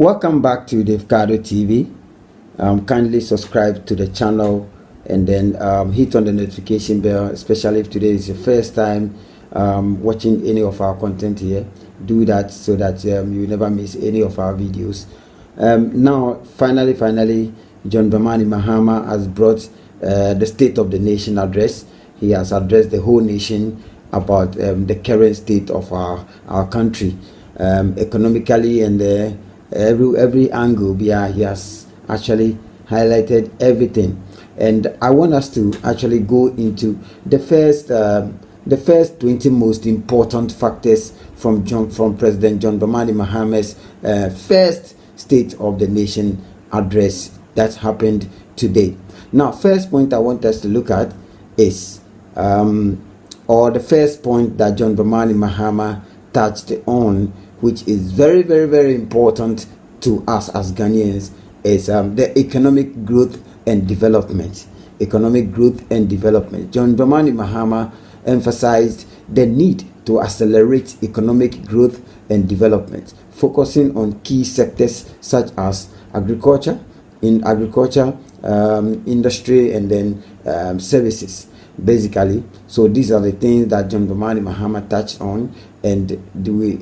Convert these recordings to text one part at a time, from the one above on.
Welcome back to Davcado TV. Kindly subscribe to the channel and then hit on the notification bell, especially if today is your first time watching any of our content here. Do that so that you never miss any of our videos. Now, finally, John Dramani Mahama has brought the State of the Nation address. He has addressed the whole nation about the current state of our country, economically and every angle. He has actually highlighted everything, and I want us to actually go into the first 20 most important factors from President John Dramani Mahama's first State of the Nation address that happened today. Now, first point I want us to look at is or the first point that John Dramani Mahama touched on, which is very, very, very important to us as Ghanaians, is the economic growth and development. Economic growth and development. John Dramani Mahama emphasized the need to accelerate economic growth and development, focusing on key sectors such as agriculture, industry, and then services. Basically, so these are the things that John Dramani Mahama touched on, and we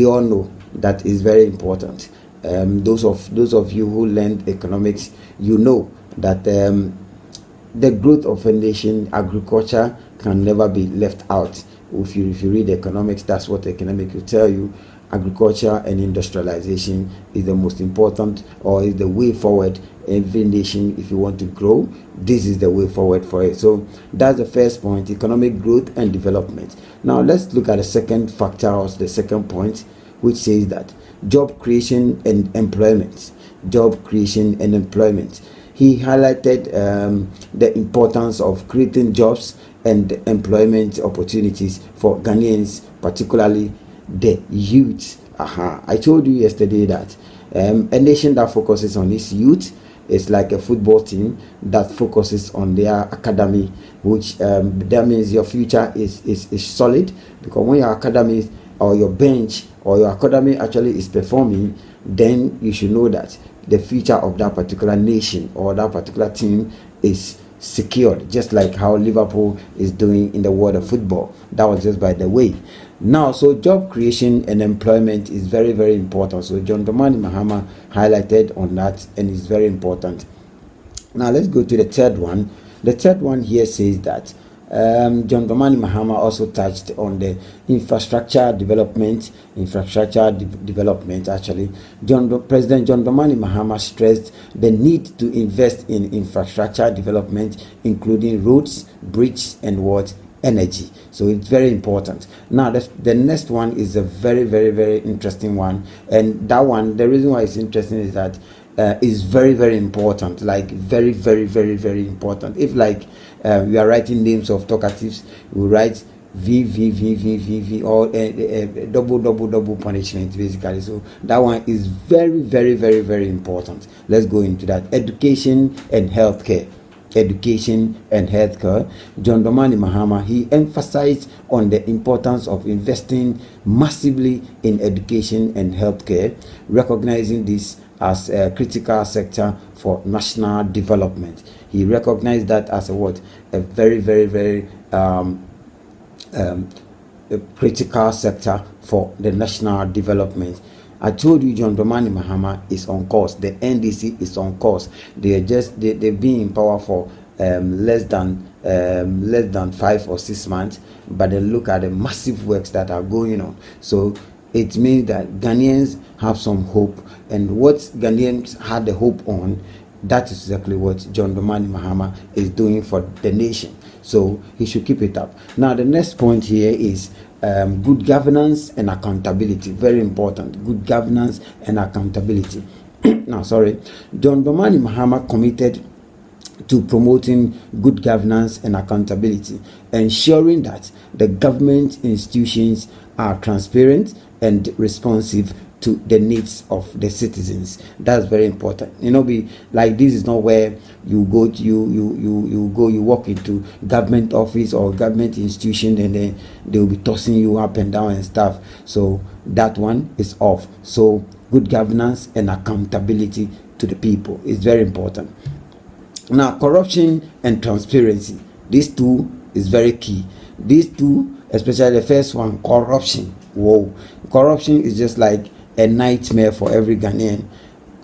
all know that is very important. Those of you who learned economics, you know that the growth of a nation, agriculture can never be left out. If you read economics, that's what economics will tell you. Agriculture and industrialization is the most important, or is the way forward. Every nation, if you want to grow, this is the way forward for it. So that's the first point: economic growth and development. Now let's look at the second factor, or the second point, which says that job creation and employment. Job creation and employment. He highlighted the importance of creating jobs and employment opportunities for Ghanaians, particularly the youth. I told you yesterday that a nation that focuses on its youth is like a football team that focuses on their academy, which that means your future is solid, because when your academy or your bench or your academy actually is performing, then you should know that the future of that particular nation or that particular team is secured, just like how Liverpool is doing in the world of football. That was just by the way. Now, so job creation and employment is very, very important. So John Dramani Mahama highlighted on that, and it's very important. Now let's go to the third one. The third one here says that John Dramani Mahama also touched on the infrastructure development. Actually, President John Dramani Mahama stressed the need to invest in infrastructure development, including roads, bridges, and what energy. So it's very important. Now the next one is a very, very, very interesting one, and that one, the reason why it's interesting is that is very, very important, like very, very, very, very important. If like we are writing names of talkatives, we write V or double punishment, basically. So that one is very, very, very, very important. Let's go into that. Education and healthcare. John Dramani Mahama, he emphasized on the importance of investing massively in education and healthcare, recognizing this as a critical sector for national development. He recognized that as a very, very, very a critical sector for the national development. I told you John Dramani Mahama is on course. The NDC is on course. They've been in power for less than 5 or 6 months, but then look at the massive works that are going on. So it means that Ghanaians have some hope, and what Ghanaians had the hope on, that is exactly what John Dramani Mahama is doing for the nation. So he should keep it up. Now the next point here is good governance and accountability. Very important. Good governance and accountability. John Dramani Mahama committed to promoting good governance and accountability, ensuring that the government institutions are transparent and responsive to the needs of the citizens. That's very important. Be like, this is not where you go to you walk into government office or government institution and then they'll be tossing you up and down and stuff. So that one is off. So good governance, and accountability to the people. It's very important. Now, corruption and transparency. These two is very key. These two, especially the first one, corruption. Whoa. Corruption is just like a nightmare for every Ghanaian.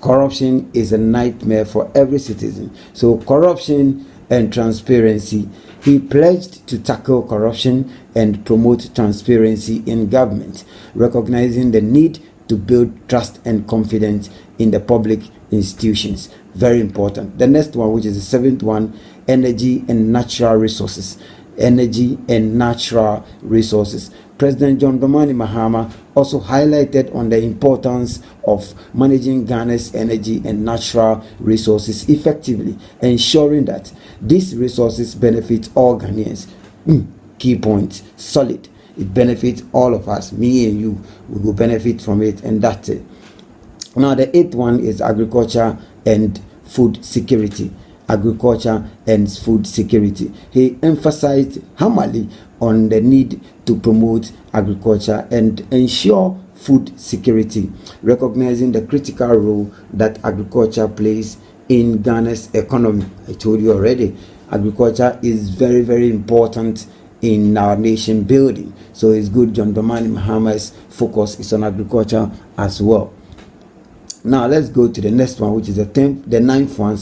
Corruption is a nightmare for every citizen. So corruption and transparency. He pledged to tackle corruption and promote transparency in government, recognizing the need to build trust and confidence in the public institutions. Very important. The next one, which is the seventh one, energy and natural resources. Energy and natural resources. President John Dramani Mahama also highlighted on the importance of managing Ghana's energy and natural resources effectively, ensuring that these resources benefit all Ghanaians. Key point, solid. It benefits all of us, me and you. We will benefit from it, and that's it. Now, the eighth one is agriculture and food security. Agriculture and food security. He emphasized hammerly on the need to promote agriculture and ensure food security, recognizing the critical role that agriculture plays in Ghana's economy. I told you already, agriculture is very, very important in our nation building. So it's good John Dramani Mahama's focus is on agriculture as well. Now let's go to the next one, which is the ninth one,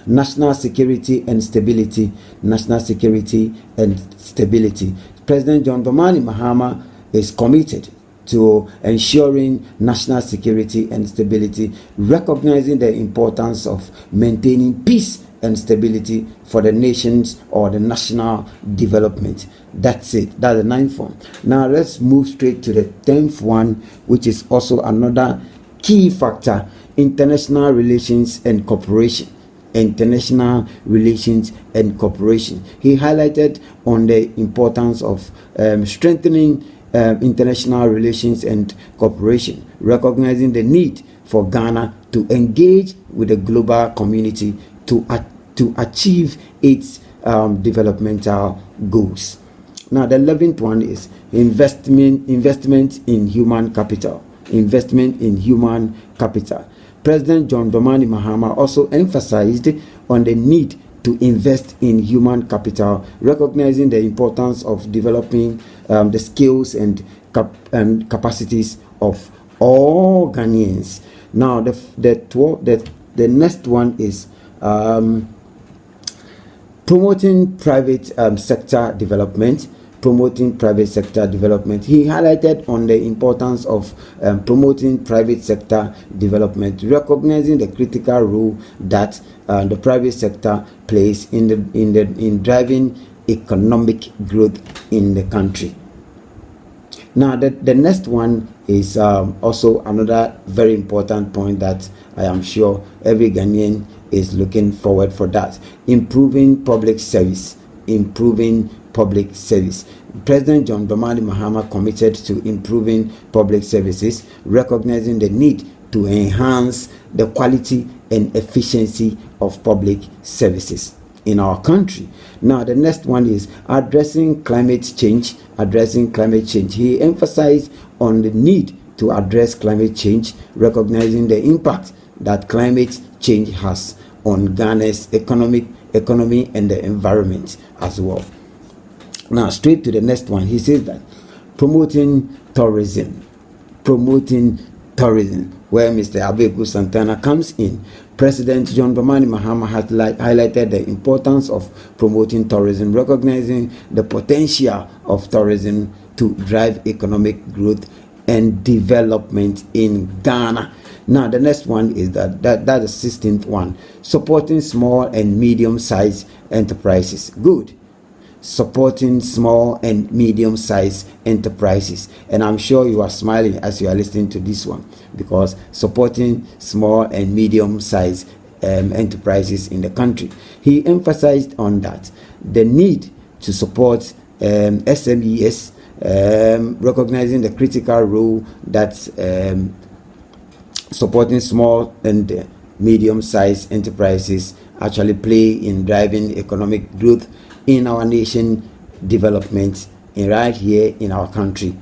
national security and stability. National security and stability. President John Dramani Mahama is committed to ensuring national security and stability, recognizing the importance of maintaining peace and stability for the nation's or the national development. That's it. That's the ninth one. Now let's move straight to the 10th one, which is also another key factor: international relations and cooperation. International relations and cooperation. He highlighted on the importance of strengthening international relations and cooperation, recognizing the need for Ghana to engage with the global community to achieve its developmental goals. Now, the 11th one is investment in human capital. Investment in human capital. President John Dramani Mahama also emphasized on the need to invest in human capital, recognizing the importance of developing the skills and capacities of all Ghanaians. Now, the next one is promoting private sector development. Promoting private sector development. He highlighted on the importance of promoting private sector development, recognizing the critical role that the private sector plays in driving economic growth in the country. Now, the next one is also another very important point that I am sure every Ghanaian is looking forward for, that improving public service. Improving public service. President John Dramani Mahama committed to improving public services, recognizing the need to enhance the quality and efficiency of public services in our country. Now, the next one is addressing climate change. Addressing climate change. He emphasized on the need to address climate change, recognizing the impact that climate change has on Ghana's economy and the environment as well. Now, straight to the next one, he says that promoting tourism, where Mr. Abeku Santana comes in. President John Dramani Mahama has highlighted the importance of promoting tourism, recognizing the potential of tourism to drive economic growth and development in Ghana. Now, the next one is that's the 16th one, supporting small and medium-sized enterprises. Good. Supporting small and medium-sized enterprises, and I'm sure you are smiling as you are listening to this one, because supporting small and medium-sized enterprises in the country. He emphasized on that the need to support SMEs, recognizing the critical role that supporting small and medium-sized enterprises actually play in driving economic growth in our nation development right here in our country.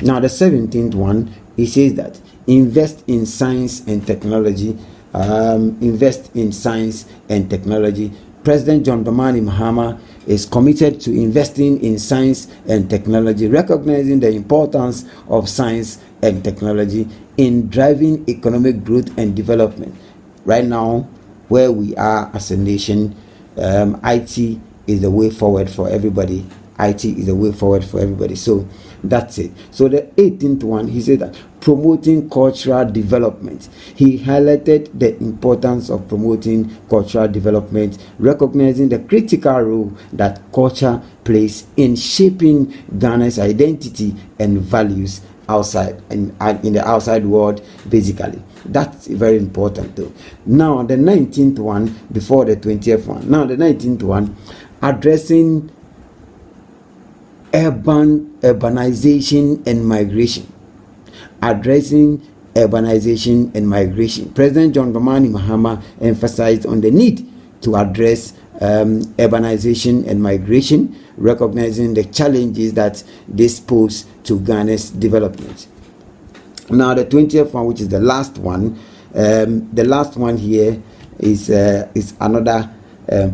Now, the 17th one, he says that invest in science and technology. Invest in science and technology. President John Dramani Mahama is committed to investing in science and technology, recognizing the importance of science and technology in driving economic growth and development. Right now, where we are as a nation, IT is the way forward for everybody. IT is the way forward for everybody. So that's it. So the 18th one, he said that promoting cultural development. He highlighted the importance of promoting cultural development, recognizing the critical role that culture plays in shaping Ghana's identity and values outside and in the outside world, basically. That's very important though. Now the 19th one, before the 20th one. Now the 19th one, addressing urbanization and migration. Addressing urbanization and migration. President John Dramani Mahama emphasized on the need to address urbanization and migration, recognizing the challenges that this pose to Ghana's development. Now the 20th one, which is the last one, here is another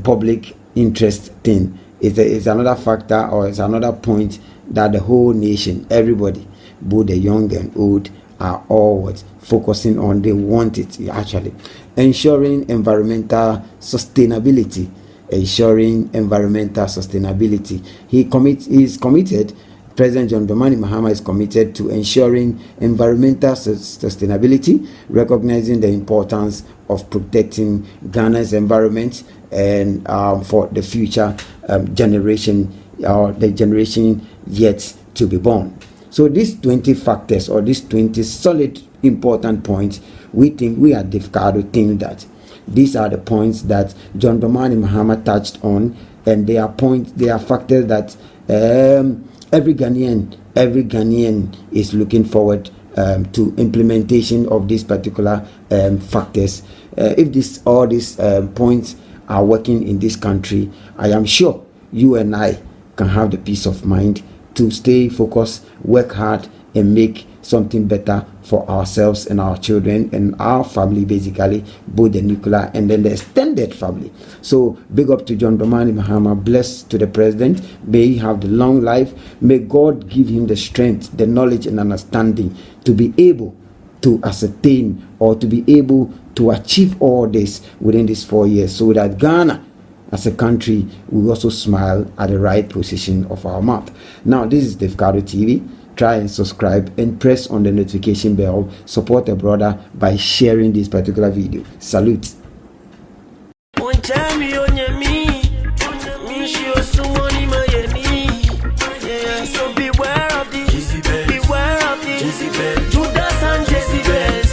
public interest thing. It's another factor, or it's another point that the whole nation, everybody, both the young and old, are all focusing on. They want it actually. Ensuring environmental sustainability. He is committed. President John Dramani Mahama is committed to ensuring environmental sustainability, recognizing the importance of protecting Ghana's environment and for the future generation, or the generation yet to be born. So these 20 factors, or these 20 solid important points, we at Davcado think that these are the points that John Dramani Mahama touched on, and they are factors that every Ghanaian is looking forward to implementation of these particular factors. If all these points are working in this country, I am sure you and I can have the peace of mind to stay focused, work hard, and make something better for ourselves and our children and our family, basically, both the nuclear and then the extended family. So big up to John Dramani Mahama. Bless to the president. May he have the long life. May God give him the strength, the knowledge and understanding to be able to ascertain, or to be able to achieve all this within these 4 years, so that Ghana as a country will also smile at the right position of our mouth. Now this is Davcado TV. Try and subscribe and press on the notification bell. Support a brother by sharing this particular video. Salute. So beware of the Judas and Jezebels.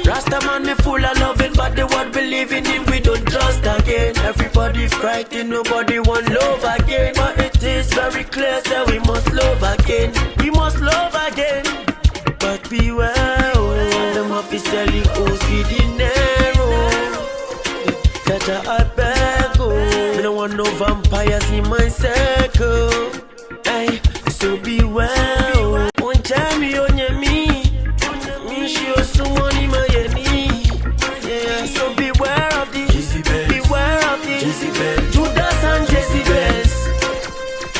Rastaman me full of loving, but the word believing in we don't trust again. Everybody's crying, nobody want love again. But it is very clear that we must love again. We must love again. But beware, them officers who see the narrow. I beg, I don't want no vampires in my circle. Hey, so beware. One time you on your me she also want in my knee. Yeah, so beware of the Judas and Jezebels.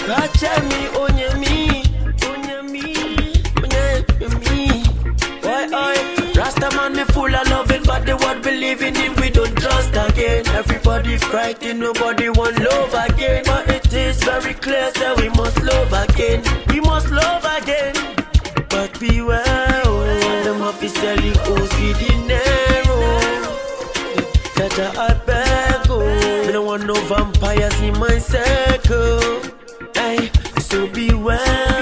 Catch me on your me. Why Rastaman me full of loving, but the word believing in we don't trust again. Everybody's crying, nobody want love again. But it is very clear that we must love again. We must love again. But beware, them officers who see the narrow. I beg, I don't want no vampires in my circle. Hey, so beware.